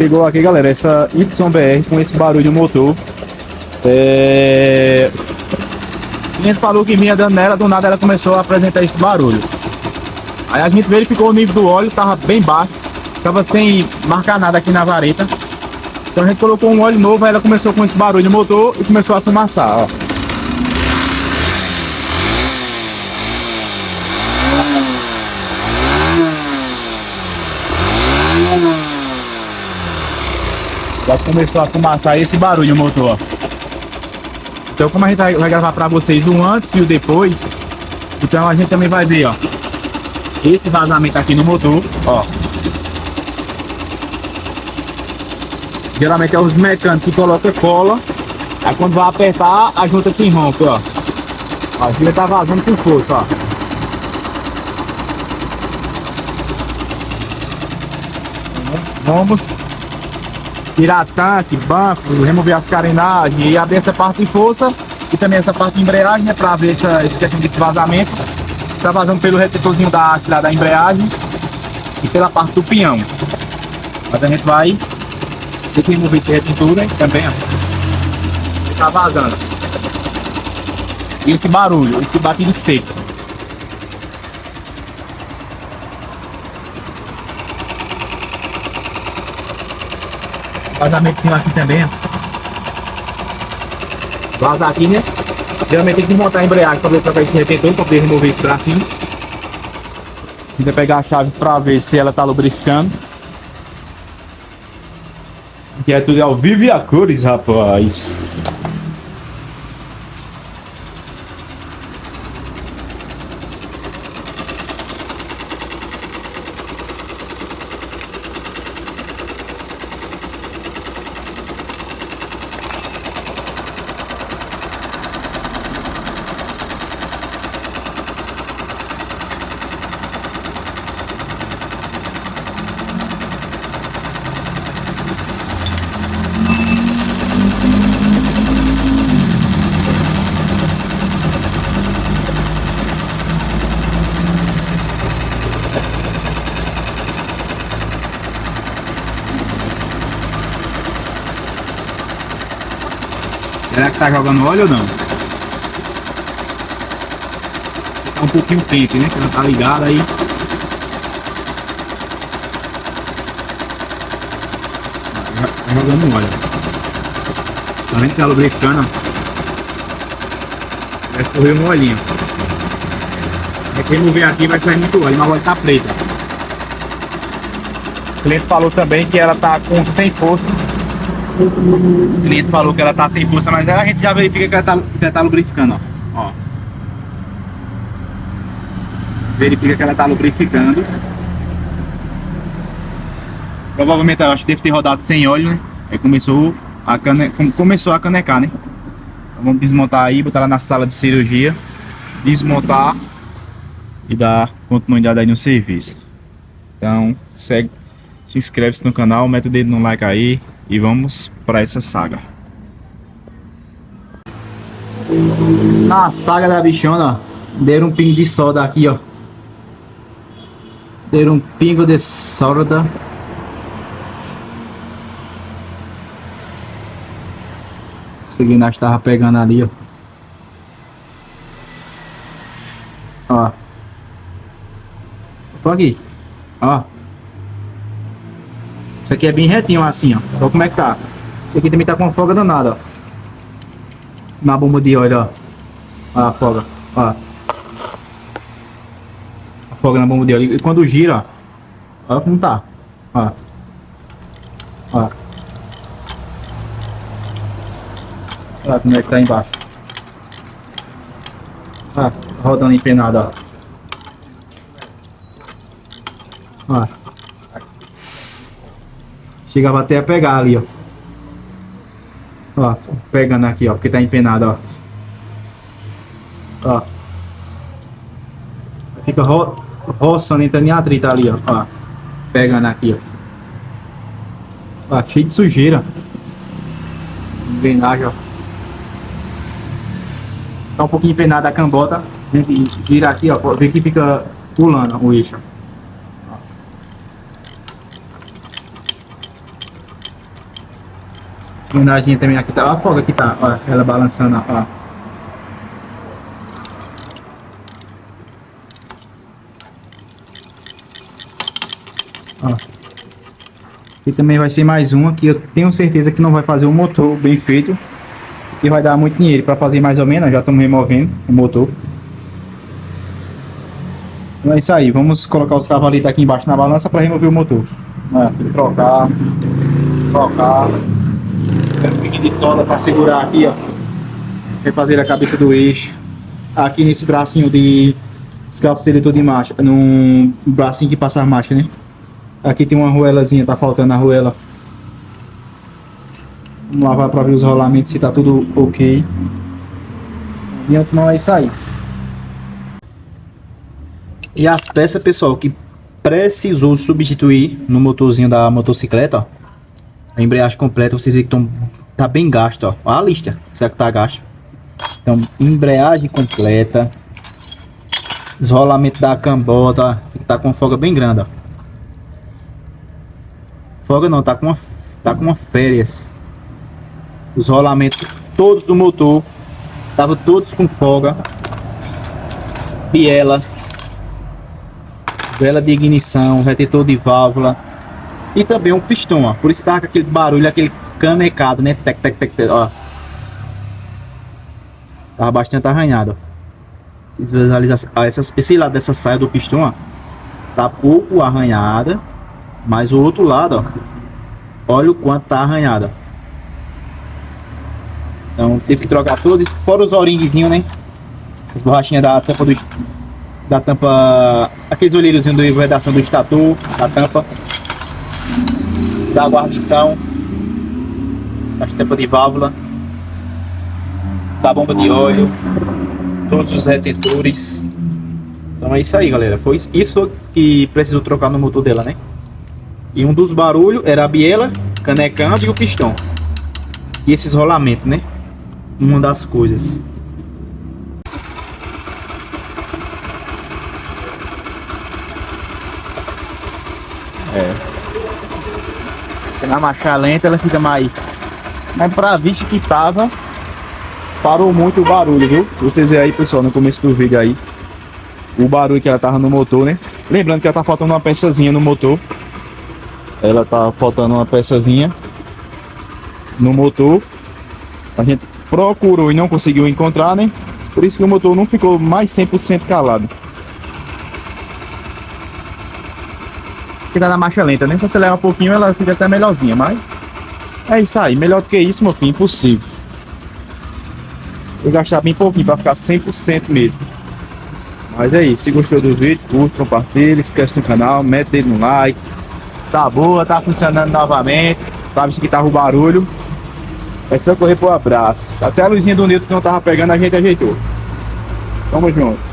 Chegou aqui, galera, essa YBR com esse barulho no motor. A gente falou que vinha dando nela, do nada ela começou a apresentar esse barulho. Aí a gente verificou o nível do óleo, tava bem baixo, tava sem marcar nada aqui na vareta. Então a gente colocou um óleo novo, aí ela começou com esse barulho no motor e começou a fumaçar, ó. Já começou a fumaçar esse barulho no motor, ó. Então como a gente vai gravar pra vocês o antes e o depois, então a gente também vai ver, ó, esse vazamento aqui no motor, ó. Geralmente é os mecânicos que colocam cola, aí quando vai apertar a junta se rompe, ó. Ó, a junta tá vazando com força, ó. Vamos tirar tanque, banco, remover as carenagens e abrir essa parte de força e também essa parte de embreagem, né, para ver esse questão desse vazamento. Tá vazando pelo retentorzinho da haste lá da embreagem e pela parte do pinhão. Mas a gente vai ter que remover esse retentor, né, também, ó. Tá vazando. E esse barulho, esse batido seco. Vazamentozinho aqui também, ó. Vazar aqui, né? Geralmente tem que desmontar a embreagem para poder trocar esse retentor, para poder remover esse bracinho. A gente vai pegar a chave para ver se ela tá lubrificando. Aqui é tudo ao vivo e a cores, rapaz. Será que tá jogando óleo ou não? Tá um pouquinho quente, né? Que ela tá ligada aí. Tá jogando óleo. Tá vendo que tá lubrificando? Vai escorrer um olhinho. É que remover aqui vai sair muito óleo, mas o óleo tá preto. O cliente falou também que ela tá sem força. O cliente falou que ela tá sem força, mas a gente já verifica que ela tá lubrificando, ó. Verifica que ela tá lubrificando. Provavelmente eu acho que deve ter rodado sem óleo, né? Aí começou a canecar, né? Então vamos desmontar aí, botar ela na sala de cirurgia, desmontar e dar continuidade aí no serviço. Então segue, se inscreve no canal, mete o dedo no like aí. E vamos para essa saga. Na saga da bichona, deram um pingo de solda aqui, ó. Deram um pingo de solda. Esse guindaste tava pegando ali, ó. Ó. Tô aqui. Ó. Isso aqui é bem retinho assim, ó. Olha como é que tá. Esse aqui também tá com uma folga danada, ó. Na bomba de óleo, ó. Ó a folga, ó. A folga na bomba de óleo. E quando gira, ó. Olha como tá. Ó. Ó. Olha como é que tá embaixo. Ó. Rodando empenado, ó. Ó. Chegava até a pegar ali, ó. Ó, pegando aqui, ó, porque tá empenado, ó. Ó. Fica roçando, entrando em atrito ali, ó. Pegando aqui, ó. Ó, cheio de sujeira. Engrenagem, ó. Tá um pouquinho empenada a cambota. A gente gira aqui, ó. Vê que fica pulando o eixo. Engrenagemzinha também aqui tá. Ó a folga que tá, ó, ela balançando, ó. Ó. E também vai ser mais uma que eu tenho certeza que não vai fazer o motor bem feito, que vai dar muito dinheiro para fazer mais ou menos. Já estamos removendo o motor. Então é isso aí, vamos colocar os cavalitos aqui embaixo na balança para remover o motor. Tem que trocar. Tem um pique de solda para segurar aqui, ó. Refazer a cabeça do eixo. Aqui nesse bracinho de escafo seletor de marcha, num bracinho que passa a marcha, né? Aqui tem uma arruelazinha, tá faltando a arruela. Vamos lavar para ver os rolamentos se tá tudo ok. Então é isso aí. E as peças, pessoal, que precisou substituir no motorzinho da motocicleta, ó. A embreagem completa, vocês veem que tá bem gasto, ó. Olha a lista, será que tá gasto? Então, embreagem completa. Desrolamento da cambota, que tá com uma folga bem grande, ó. Folga não, tá com uma férias. Os rolamentos todos do motor estavam todos com folga. Biela, vela de ignição, retentor de válvula e também um pistão, ó. Por isso que tava com aquele barulho, aquele canecado, né? Tec, tec, tec, tec, ó. Tava bastante arranhado, ó. Se visualizar esse lado dessa saia do pistão, ó, tá pouco arranhada, mas o outro lado, ó, olha o quanto tá arranhada. Então teve que trocar todos, fora os O-ringzinhos, né? As borrachinhas da tampa, aqueles olheirozinhos de vedação do estator, da tampa, da guarnição, as tampas de válvula, da bomba de óleo, todos os retentores. Então é isso aí, galera. Isso foi que precisou trocar no motor dela, né? E um dos barulhos era a biela, canecando e o pistão. E esses rolamentos, né? Uma das coisas. Na marcha lenta ela fica mais. Mas pra vista que tava, parou muito o barulho, viu? Vocês veem aí, pessoal, no começo do vídeo aí, o barulho que ela tava no motor, né? Lembrando que ela tá faltando uma peçazinha no motor. Ela tá faltando uma peçazinha no motor. A gente procurou e não conseguiu encontrar, né? Por isso que o motor não ficou mais 100% calado. Que tá na marcha lenta, né? Se você leva um pouquinho, ela fica até melhorzinha, mas é isso aí. Melhor do que isso, meu filho, impossível. Vou gastar bem pouquinho pra ficar 100% mesmo. Mas é isso. Se gostou do vídeo, curte, compartilha, inscreve-se no canal, mete o dedo no like. Tá boa, tá funcionando novamente. Tá vendo que tava o barulho. É só correr pro abraço. Até a luzinha do Nilton que não tava pegando, a gente ajeitou. Tamo junto.